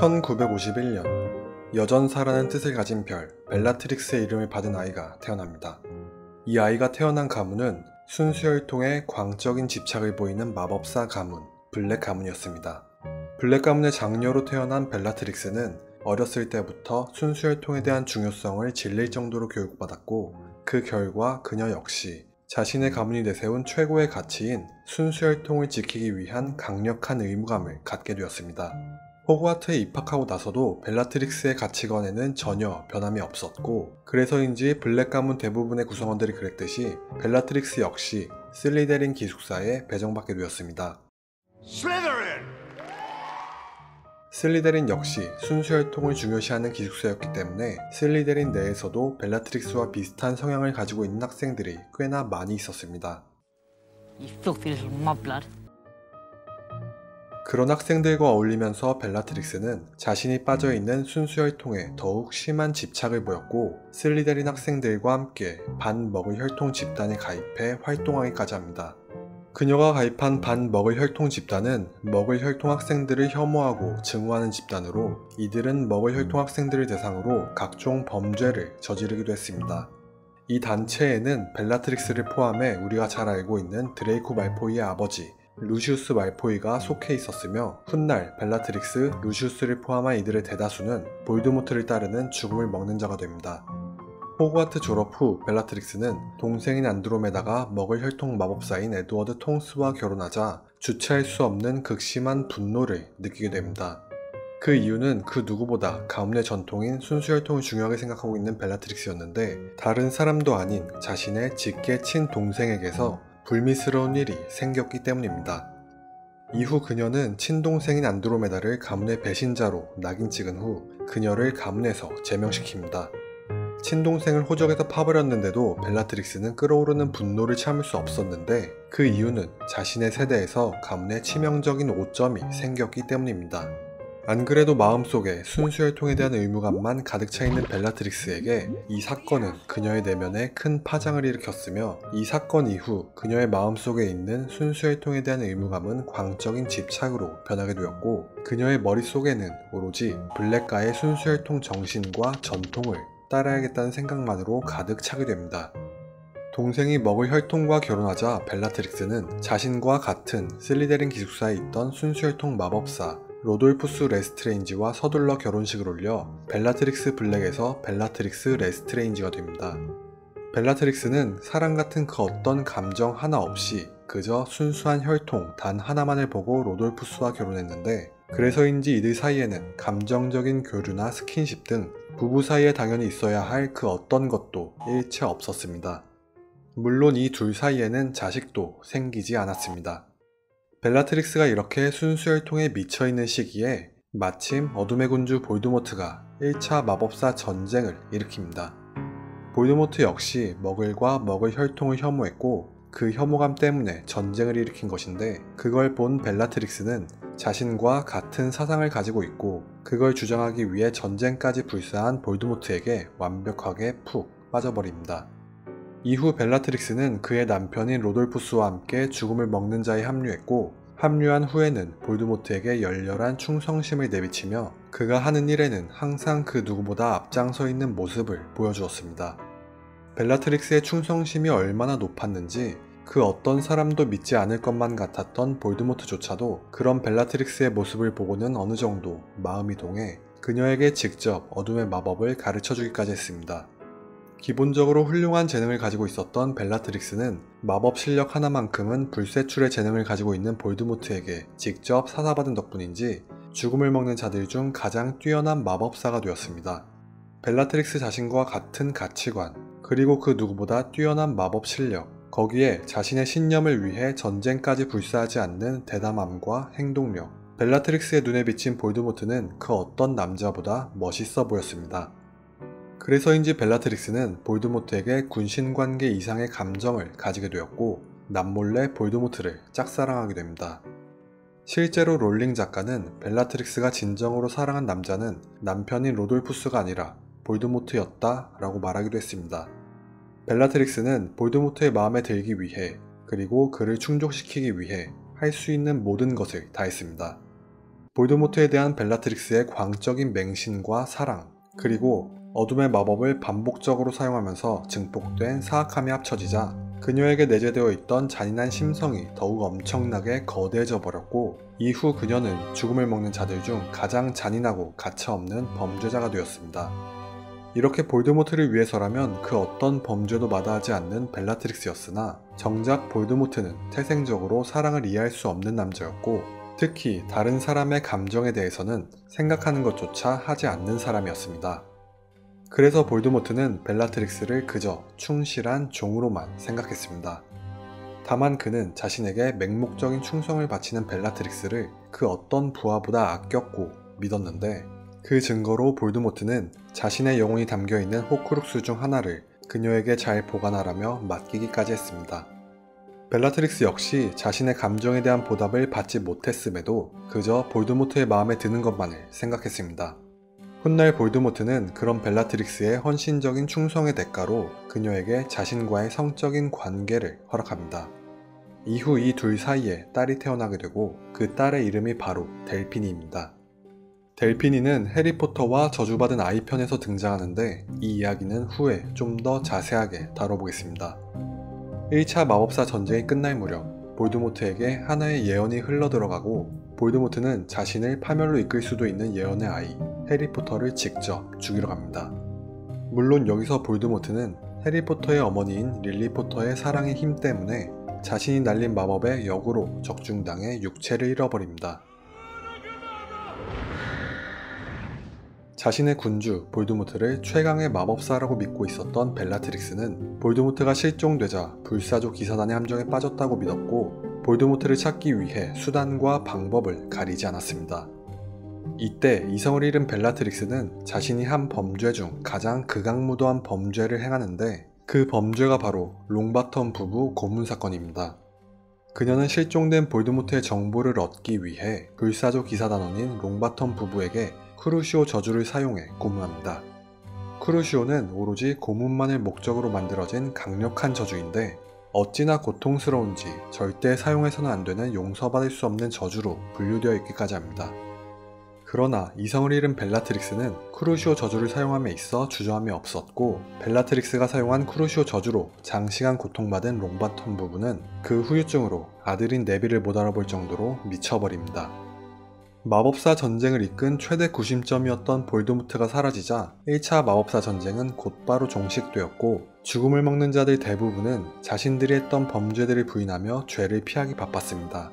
1951년 여전사라는 뜻을 가진 별 벨라트릭스의 이름을 받은 아이가 태어납니다. 이 아이가 태어난 가문은 순수혈통에 광적인 집착을 보이는 마법사 가문, 블랙 가문이었습니다. 블랙 가문의 장녀로 태어난 벨라트릭스는 어렸을 때부터 순수혈통에 대한 중요성을 질릴 정도로 교육받았고, 그 결과 그녀 역시 자신의 가문이 내세운 최고의 가치인 순수혈통을 지키기 위한 강력한 의무감을 갖게 되었습니다. 호그와트에 입학하고 나서도 벨라트릭스의 가치관에는 전혀 변함이 없었고, 그래서인지 블랙 가문 대부분의 구성원들이 그랬듯이 벨라트릭스 역시 슬리데린 기숙사에 배정받게 되었습니다. 슬리데린 역시 순수혈통을 중요시하는 기숙사였기 때문에 슬리데린 내에서도 벨라트릭스와 비슷한 성향을 가지고 있는 학생들이 꽤나 많이 있었습니다. 그런 학생들과 어울리면서 벨라트릭스는 자신이 빠져있는 순수혈통에 더욱 심한 집착을 보였고, 슬리데린 학생들과 함께 반머글 혈통 집단에 가입해 활동하기까지 합니다. 그녀가 가입한 반머글 혈통 집단은 머글 혈통 학생들을 혐오하고 증오하는 집단으로, 이들은 머글 혈통 학생들을 대상으로 각종 범죄를 저지르기도 했습니다. 이 단체에는 벨라트릭스를 포함해 우리가 잘 알고 있는 드레이코 말포이의 아버지 루시우스 말포이가 속해 있었으며, 훗날 벨라트릭스, 루시우스를 포함한 이들의 대다수는 볼드모트를 따르는 죽음을 먹는 자가 됩니다. 호그와트 졸업 후 벨라트릭스는 동생인 안드로메다가 머글 혈통 마법사인 에드워드 통스와 결혼하자 주체할 수 없는 극심한 분노를 느끼게 됩니다. 그 이유는 그 누구보다 가문의 전통인 순수혈통을 중요하게 생각하고 있는 벨라트릭스였는데, 다른 사람도 아닌 자신의 직계 친동생에게서 불미스러운 일이 생겼기 때문입니다. 이후 그녀는 친동생인 안드로메다를 가문의 배신자로 낙인 찍은 후 그녀를 가문에서 제명시킵니다. 친동생을 호적에서 파버렸는데도 벨라트릭스는 끓어오르는 분노를 참을 수 없었는데, 그 이유는 자신의 세대에서 가문에 치명적인 오점이 생겼기 때문입니다. 안 그래도 마음속에 순수혈통에 대한 의무감만 가득 차 있는 벨라트릭스에게 이 사건은 그녀의 내면에 큰 파장을 일으켰으며, 이 사건 이후 그녀의 마음속에 있는 순수혈통에 대한 의무감은 광적인 집착으로 변하게 되었고, 그녀의 머릿속에는 오로지 블랙가의 순수혈통 정신과 전통을 따라야겠다는 생각만으로 가득 차게 됩니다. 동생이 머글 혈통과 결혼하자 벨라트릭스는 자신과 같은 슬리데린 기숙사에 있던 순수혈통 마법사 로돌푸스 레스트레인지와 서둘러 결혼식을 올려 벨라트릭스 블랙에서 벨라트릭스 레스트레인지가 됩니다. 벨라트릭스는 사랑 같은 그 어떤 감정 하나 없이 그저 순수한 혈통 단 하나만을 보고 로돌푸스와 결혼했는데, 그래서인지 이들 사이에는 감정적인 교류나 스킨십 등 부부 사이에 당연히 있어야 할 그 어떤 것도 일체 없었습니다. 물론 이 둘 사이에는 자식도 생기지 않았습니다. 벨라트릭스가 이렇게 순수혈통에 미쳐있는 시기에 마침 어둠의 군주 볼드모트가 1차 마법사 전쟁을 일으킵니다. 볼드모트 역시 머글과 머글 혈통을 혐오했고, 그 혐오감 때문에 전쟁을 일으킨 것인데, 그걸 본 벨라트릭스는 자신과 같은 사상을 가지고 있고 그걸 주장하기 위해 전쟁까지 불사한 볼드모트에게 완벽하게 푹 빠져버립니다. 이후 벨라트릭스는 그의 남편인 로돌푸스와 함께 죽음을 먹는 자에 합류했고, 합류한 후에는 볼드모트에게 열렬한 충성심을 내비치며 그가 하는 일에는 항상 그 누구보다 앞장서 있는 모습을 보여주었습니다. 벨라트릭스의 충성심이 얼마나 높았는지 그 어떤 사람도 믿지 않을 것만 같았던 볼드모트조차도 그런 벨라트릭스의 모습을 보고는 어느 정도 마음이 동해 그녀에게 직접 어둠의 마법을 가르쳐주기까지 했습니다. 기본적으로 훌륭한 재능을 가지고 있었던 벨라트릭스는 마법 실력 하나만큼은 불세출의 재능을 가지고 있는 볼드모트에게 직접 사사받은 덕분인지 죽음을 먹는 자들 중 가장 뛰어난 마법사가 되었습니다. 벨라트릭스 자신과 같은 가치관, 그리고 그 누구보다 뛰어난 마법 실력, 거기에 자신의 신념을 위해 전쟁까지 불사하지 않는 대담함과 행동력, 벨라트릭스의 눈에 비친 볼드모트는 그 어떤 남자보다 멋있어 보였습니다. 그래서인지 벨라트릭스는 볼드모트에게 군신관계 이상의 감정을 가지게 되었고, 남몰래 볼드모트를 짝사랑하게 됩니다. 실제로 롤링 작가는 벨라트릭스가 진정으로 사랑한 남자는 남편인 로돌푸스가 아니라 볼드모트였다 라고 말하기도 했습니다. 벨라트릭스는 볼드모트의 마음에 들기 위해, 그리고 그를 충족시키기 위해 할 수 있는 모든 것을 다했습니다. 볼드모트에 대한 벨라트릭스의 광적인 맹신과 사랑, 그리고 어둠의 마법을 반복적으로 사용하면서 증폭된 사악함이 합쳐지자 그녀에게 내재되어 있던 잔인한 심성이 더욱 엄청나게 거대해져 버렸고, 이후 그녀는 죽음을 먹는 자들 중 가장 잔인하고 가차없는 범죄자가 되었습니다. 이렇게 볼드모트를 위해서라면 그 어떤 범죄도 마다하지 않는 벨라트릭스였으나, 정작 볼드모트는 태생적으로 사랑을 이해할 수 없는 남자였고, 특히 다른 사람의 감정에 대해서는 생각하는 것조차 하지 않는 사람이었습니다. 그래서 볼드모트는 벨라트릭스를 그저 충실한 종으로만 생각했습니다. 다만 그는 자신에게 맹목적인 충성을 바치는 벨라트릭스를 그 어떤 부하보다 아꼈고 믿었는데, 그 증거로 볼드모트는 자신의 영혼이 담겨있는 호크룩스 중 하나를 그녀에게 잘 보관하라며 맡기기까지 했습니다. 벨라트릭스 역시 자신의 감정에 대한 보답을 받지 못했음에도 그저 볼드모트의 마음에 드는 것만을 생각했습니다. 훗날 볼드모트는 그런 벨라트릭스의 헌신적인 충성의 대가로 그녀에게 자신과의 성적인 관계를 허락합니다. 이후 이 둘 사이에 딸이 태어나게 되고, 그 딸의 이름이 바로 델피니입니다. 델피니는 해리포터와 저주받은 아이 편에서 등장하는데, 이 이야기는 후에 좀 더 자세하게 다뤄보겠습니다. 1차 마법사 전쟁이 끝날 무렵 볼드모트에게 하나의 예언이 흘러들어가고, 볼드모트는 자신을 파멸로 이끌 수도 있는 예언의 아이 해리포터를 직접 죽이러 갑니다. 물론 여기서 볼드모트는 해리포터의 어머니인 릴리 포터의 사랑의 힘 때문에 자신이 날린 마법의 역으로 적중당해 육체를 잃어버립니다. 자신의 군주 볼드모트를 최강의 마법사라고 믿고 있었던 벨라트릭스는 볼드모트가 실종되자 불사조 기사단의 함정에 빠졌다고 믿었고, 볼드모트를 찾기 위해 수단과 방법을 가리지 않았습니다. 이때 이성을 잃은 벨라트릭스는 자신이 한 범죄 중 가장 극악무도한 범죄를 행하는데, 그 범죄가 바로 롱바텀 부부 고문 사건입니다. 그녀는 실종된 볼드모트의 정보를 얻기 위해 불사조 기사단원인 롱바텀 부부에게 크루시오 저주를 사용해 고문합니다. 크루시오는 오로지 고문만을 목적으로 만들어진 강력한 저주인데, 어찌나 고통스러운지 절대 사용해서는 안 되는 용서받을 수 없는 저주로 분류되어 있기까지 합니다. 그러나 이성을 잃은 벨라트릭스는 크루시오 저주를 사용함에 있어 주저함이 없었고, 벨라트릭스가 사용한 크루시오 저주로 장시간 고통받은 롱바텀 부부는 그 후유증으로 아들인 네비를 못 알아볼 정도로 미쳐버립니다. 마법사 전쟁을 이끈 최대 구심점이었던 볼드모트가 사라지자 1차 마법사 전쟁은 곧바로 종식되었고, 죽음을 먹는 자들 대부분은 자신들이 했던 범죄들을 부인하며 죄를 피하기 바빴습니다.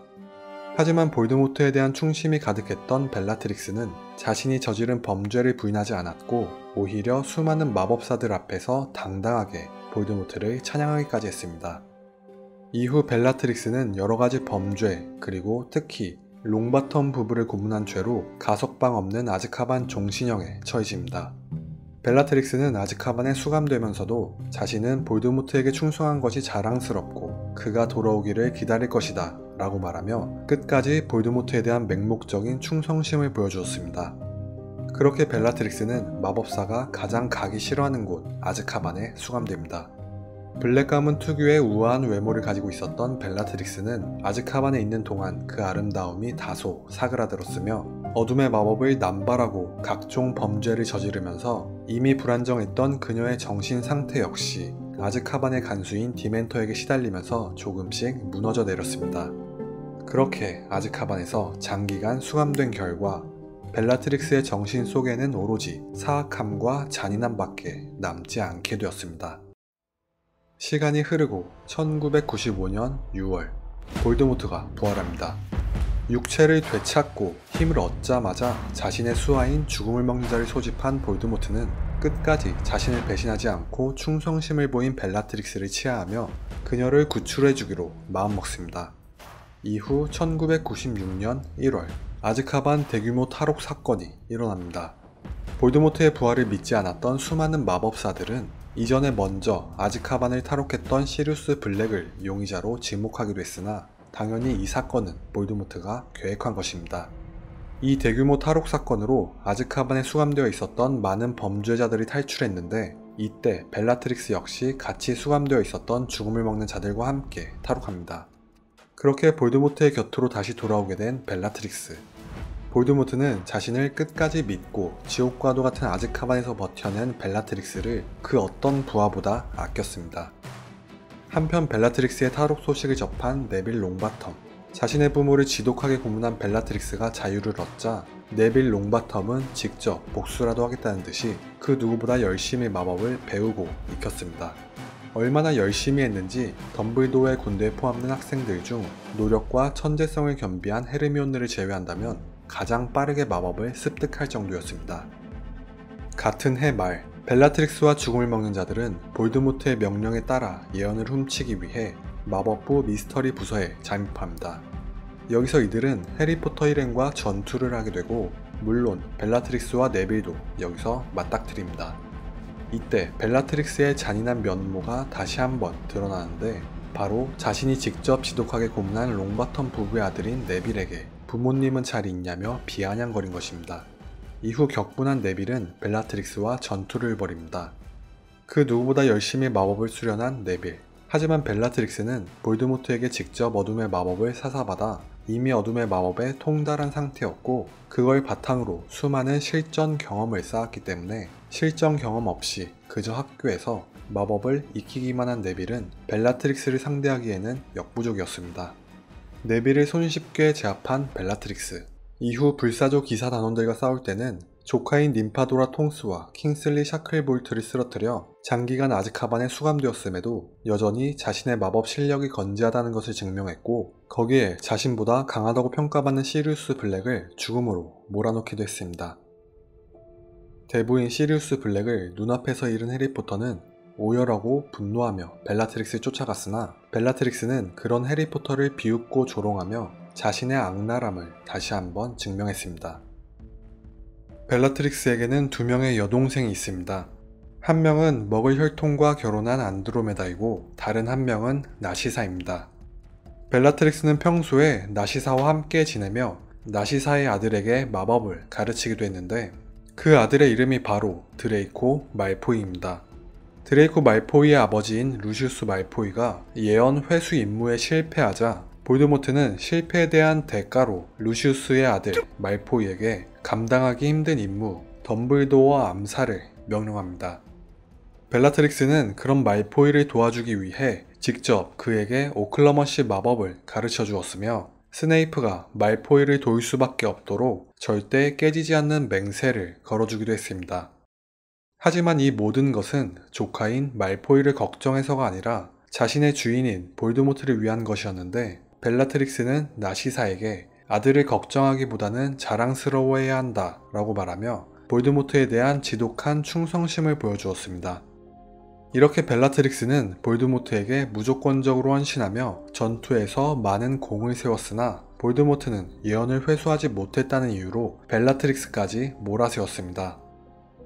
하지만 볼드모트에 대한 충심이 가득했던 벨라트릭스는 자신이 저지른 범죄를 부인하지 않았고, 오히려 수많은 마법사들 앞에서 당당하게 볼드모트를 찬양하기까지 했습니다. 이후 벨라트릭스는 여러가지 범죄, 그리고 특히 롱바텀 부부를 고문한 죄로 가석방 없는 아즈카반 종신형에 처해집니다. 벨라트릭스는 아즈카반에 수감되면서도 자신은 볼드모트에게 충성한 것이 자랑스럽고 그가 돌아오기를 기다릴 것이다 라고 말하며 끝까지 볼드모트에 대한 맹목적인 충성심을 보여주었습니다. 그렇게 벨라트릭스는 마법사가 가장 가기 싫어하는 곳 아즈카반에 수감됩니다. 블랙 가문 특유의 우아한 외모를 가지고 있었던 벨라트릭스는 아즈카반에 있는 동안 그 아름다움이 다소 사그라들었으며, 어둠의 마법을 남발하고 각종 범죄를 저지르면서 이미 불안정했던 그녀의 정신 상태 역시 아즈카반의 간수인 디멘터에게 시달리면서 조금씩 무너져 내렸습니다. 그렇게 아즈카반에서 장기간 수감된 결과 벨라트릭스의 정신 속에는 오로지 사악함과 잔인함밖에 남지 않게 되었습니다. 시간이 흐르고 1995년 6월, 볼드모트가 부활합니다. 육체를 되찾고 힘을 얻자마자 자신의 수하인 죽음을 먹는 자를 소집한 볼드모트는 끝까지 자신을 배신하지 않고 충성심을 보인 벨라트릭스를 치하하며 그녀를 구출해주기로 마음먹습니다. 이후 1996년 1월, 아즈카반 대규모 탈옥 사건이 일어납니다. 볼드모트의 부활을 믿지 않았던 수많은 마법사들은 이전에 먼저 아즈카반을 탈옥했던 시리우스 블랙을 용의자로 지목하기도 했으나, 당연히 이 사건은 볼드모트가 계획한 것입니다. 이 대규모 탈옥 사건으로 아즈카반에 수감되어 있었던 많은 범죄자들이 탈출했는데, 이때 벨라트릭스 역시 같이 수감되어 있었던 죽음을 먹는 자들과 함께 탈옥합니다. 그렇게 볼드모트의 곁으로 다시 돌아오게 된 벨라트릭스. 볼드모트는 자신을 끝까지 믿고 지옥과도 같은 아즈카반에서 버텨낸 벨라트릭스를 그 어떤 부하보다 아꼈습니다. 한편 벨라트릭스의 탈옥 소식을 접한 네빌 롱바텀. 자신의 부모를 지독하게 고문한 벨라트릭스가 자유를 얻자 네빌 롱바텀은 직접 복수라도 하겠다는 듯이 그 누구보다 열심히 마법을 배우고 익혔습니다. 얼마나 열심히 했는지 덤블도어의 군대에 포함된 학생들 중 노력과 천재성을 겸비한 헤르미온느를 제외한다면 가장 빠르게 마법을 습득할 정도였습니다. 같은 해 말, 벨라트릭스와 죽음을 먹는 자들은 볼드모트의 명령에 따라 예언을 훔치기 위해 마법부 미스터리 부서에 잠입합니다. 여기서 이들은 해리포터 일행과 전투를 하게 되고 물론 벨라트릭스와 네빌도 여기서 맞닥뜨립니다. 이때 벨라트릭스의 잔인한 면모가 다시 한번 드러나는데 바로 자신이 직접 지독하게 고문한 롱바텀 부부의 아들인 네빌에게 부모님은 잘 있냐며 비아냥거린 것입니다. 이후 격분한 네빌은 벨라트릭스와 전투를 벌입니다. 그 누구보다 열심히 마법을 수련한 네빌. 하지만 벨라트릭스는 볼드모트에게 직접 어둠의 마법을 사사받아 이미 어둠의 마법에 통달한 상태였고 그걸 바탕으로 수많은 실전 경험을 쌓았기 때문에 실전 경험 없이 그저 학교에서 마법을 익히기만 한 네빌은 벨라트릭스를 상대하기에는 역부족이었습니다. 네빌을 손쉽게 제압한 벨라트릭스. 이후 불사조 기사 단원들과 싸울 때는 조카인 님파도라 통스와 킹슬리 샤클볼트를 쓰러뜨려 장기간 아즈카반에 수감되었음에도 여전히 자신의 마법 실력이 건재하다는 것을 증명했고 거기에 자신보다 강하다고 평가받는 시리우스 블랙을 죽음으로 몰아넣기도 했습니다. 대부인 시리우스 블랙을 눈앞에서 잃은 해리포터는 오열하고 분노하며 벨라트릭스를 쫓아갔으나 벨라트릭스는 그런 해리포터를 비웃고 조롱하며 자신의 악랄함을 다시 한번 증명했습니다. 벨라트릭스에게는 두 명의 여동생이 있습니다. 한 명은 먹을 혈통과 결혼한 안드로메다이고 다른 한 명은 나시사입니다. 벨라트릭스는 평소에 나시사와 함께 지내며 나시사의 아들에게 마법을 가르치기도 했는데 그 아들의 이름이 바로 드레이코 말포이입니다. 드레이코 말포이의 아버지인 루시우스 말포이가 예언 회수 임무에 실패하자 볼드모트는 실패에 대한 대가로 루시우스의 아들 말포이에게 감당하기 힘든 임무 덤블도어 암살을 명령합니다. 벨라트릭스는 그런 말포이를 도와주기 위해 직접 그에게 오클러머시 마법을 가르쳐 주었으며 스네이프가 말포이를 도울 수밖에 없도록 절대 깨지지 않는 맹세를 걸어주기도 했습니다. 하지만 이 모든 것은 조카인 말포이를 걱정해서가 아니라 자신의 주인인 볼드모트를 위한 것이었는데 벨라트릭스는 나시사에게 아들을 걱정하기보다는 자랑스러워해야 한다 라고 말하며 볼드모트에 대한 지독한 충성심을 보여주었습니다. 이렇게 벨라트릭스는 볼드모트에게 무조건적으로 헌신하며 전투에서 많은 공을 세웠으나 볼드모트는 예언을 회수하지 못했다는 이유로 벨라트릭스까지 몰아세웠습니다.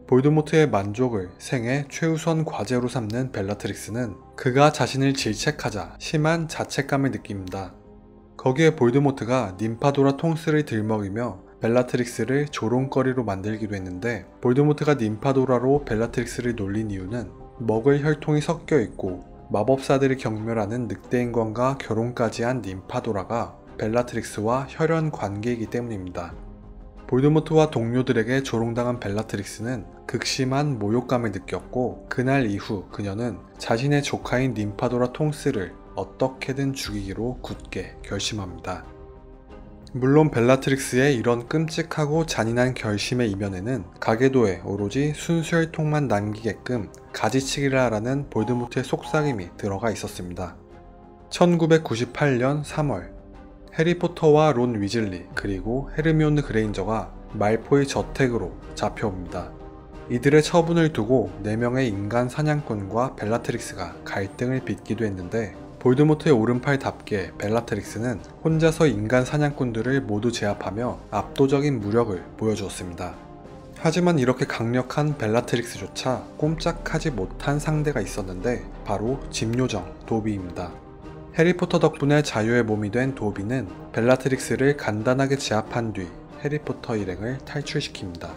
볼드모트의 만족을 생애 최우선 과제로 삼는 벨라트릭스는 그가 자신을 질책하자 심한 자책감을 느낍니다. 거기에 볼드모트가 님파도라 통스를 들먹이며 벨라트릭스를 조롱거리로 만들기도 했는데 볼드모트가 님파도라로 벨라트릭스를 놀린 이유는 먹을 혈통이 섞여 있고 마법사들이 경멸하는 늑대인간과 결혼까지 한 님파도라가 벨라트릭스와 혈연 관계이기 때문입니다. 볼드모트와 동료들에게 조롱당한 벨라트릭스는 극심한 모욕감을 느꼈고 그날 이후 그녀는 자신의 조카인 님파도라 통스를 어떻게든 죽이기로 굳게 결심합니다. 물론 벨라트릭스의 이런 끔찍하고 잔인한 결심의 이면에는 가계도에 오로지 순수혈통만 남기게끔 가지치기를 하라는 볼드모트의 속삭임이 들어가 있었습니다. 1998년 3월 해리포터와 론 위즐리 그리고 헤르미온느 그레인저가 말포의 저택으로 잡혀옵니다. 이들의 처분을 두고 4명의 인간 사냥꾼과 벨라트릭스가 갈등을 빚기도 했는데 볼드모트의 오른팔답게 벨라트릭스는 혼자서 인간 사냥꾼들을 모두 제압하며 압도적인 무력을 보여주었습니다. 하지만 이렇게 강력한 벨라트릭스조차 꼼짝하지 못한 상대가 있었는데 바로 집요정 도비입니다. 해리포터 덕분에 자유의 몸이 된 도비는 벨라트릭스를 간단하게 제압한 뒤 해리포터 일행을 탈출시킵니다.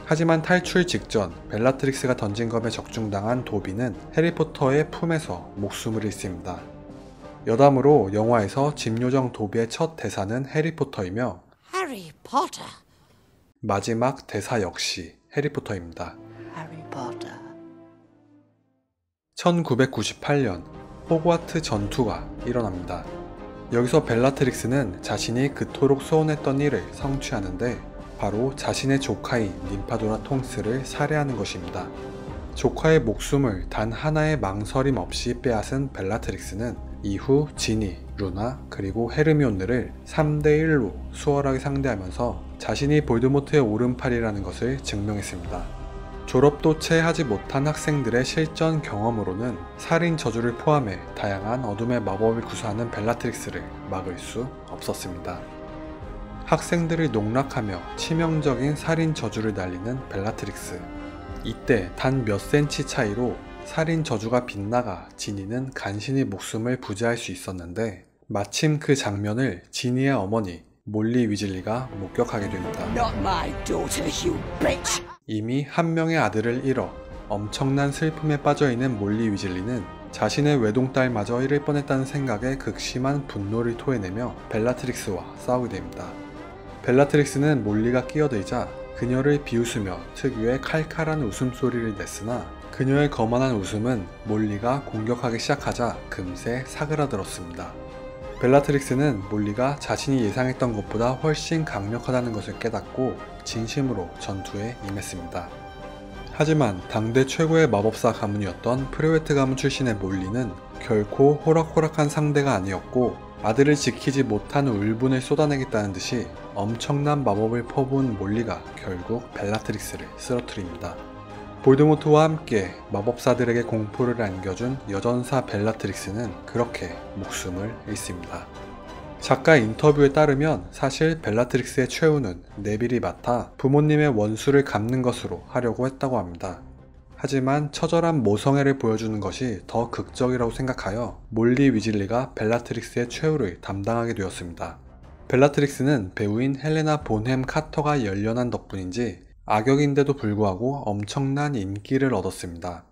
하지만 탈출 직전 벨라트릭스가 던진 검에 적중당한 도비는 해리포터의 품에서 목숨을 잃습니다. 여담으로 영화에서 집요정 도비의 첫 대사는 해리포터이며 Harry Potter. 마지막 대사 역시 해리포터입니다. Harry Potter. 1998년 호그와트 전투가 일어납니다. 여기서 벨라트릭스는 자신이 그토록 소원했던 일을 성취하는데 바로 자신의 조카인 ним파도라 통스를 살해하는 것입니다. 조카의 목숨을 단 하나의 망설임 없이 빼앗은 벨라트릭스는 이후 지니, 루나, 그리고 헤르미온느를 3대1로 수월하게 상대하면서 자신이 볼드모트의 오른팔이라는 것을 증명했습니다. 졸업도 채 하지 못한 학생들의 실전 경험으로는 살인 저주를 포함해 다양한 어둠의 마법을 구사하는 벨라트릭스를 막을 수 없었습니다. 학생들을 농락하며 치명적인 살인 저주를 날리는 벨라트릭스. 이때 단 몇 센치 차이로 살인 저주가 빗나가 지니는 간신히 목숨을 부지할 수 있었는데 마침 그 장면을 지니의 어머니 몰리 위즐리가 목격하게 됩니다. Not my daughter, you bitch. 이미 한 명의 아들을 잃어 엄청난 슬픔에 빠져있는 몰리 위즐리는 자신의 외동딸마저 잃을 뻔했다는 생각에 극심한 분노를 토해내며 벨라트릭스와 싸우게 됩니다. 벨라트릭스는 몰리가 끼어들자 그녀를 비웃으며 특유의 칼칼한 웃음소리를 냈으나 그녀의 거만한 웃음은 몰리가 공격하기 시작하자 금세 사그라들었습니다. 벨라트릭스는 몰리가 자신이 예상했던 것보다 훨씬 강력하다는 것을 깨닫고 진심으로 전투에 임했습니다. 하지만 당대 최고의 마법사 가문이었던 프레웨트 가문 출신의 몰리는 결코 호락호락한 상대가 아니었고 아들을 지키지 못한 울분을 쏟아내겠다는 듯이 엄청난 마법을 퍼부은 몰리가 결국 벨라트릭스를 쓰러뜨립니다. 볼드모트와 함께 마법사들에게 공포를 안겨준 여전사 벨라트릭스는 그렇게 목숨을 잃습니다. 작가 인터뷰에 따르면 사실 벨라트릭스의 최후는 네빌이 맡아 부모님의 원수를 갚는 것으로 하려고 했다고 합니다. 하지만 처절한 모성애를 보여주는 것이 더 극적이라고 생각하여 몰리 위즐리가 벨라트릭스의 최후를 담당하게 되었습니다. 벨라트릭스는 배우인 헬레나 본햄 카터가 열연한 덕분인지 악역인데도 불구하고 엄청난 인기를 얻었습니다.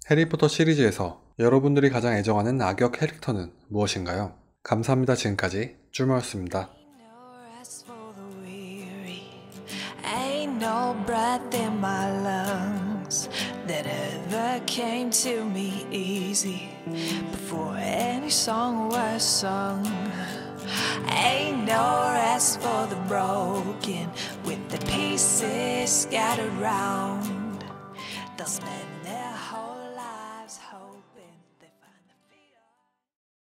해리포터 시리즈에서 여러분들이 가장 애정하는 악역 캐릭터는 무엇인가요? 감사합니다. 지금까지 쭈머였습니다. Ain't no breath in my lungs that ever came to me easy before any song was sung. Ain't no rest for the broken with the pieces scattered round. They'll spend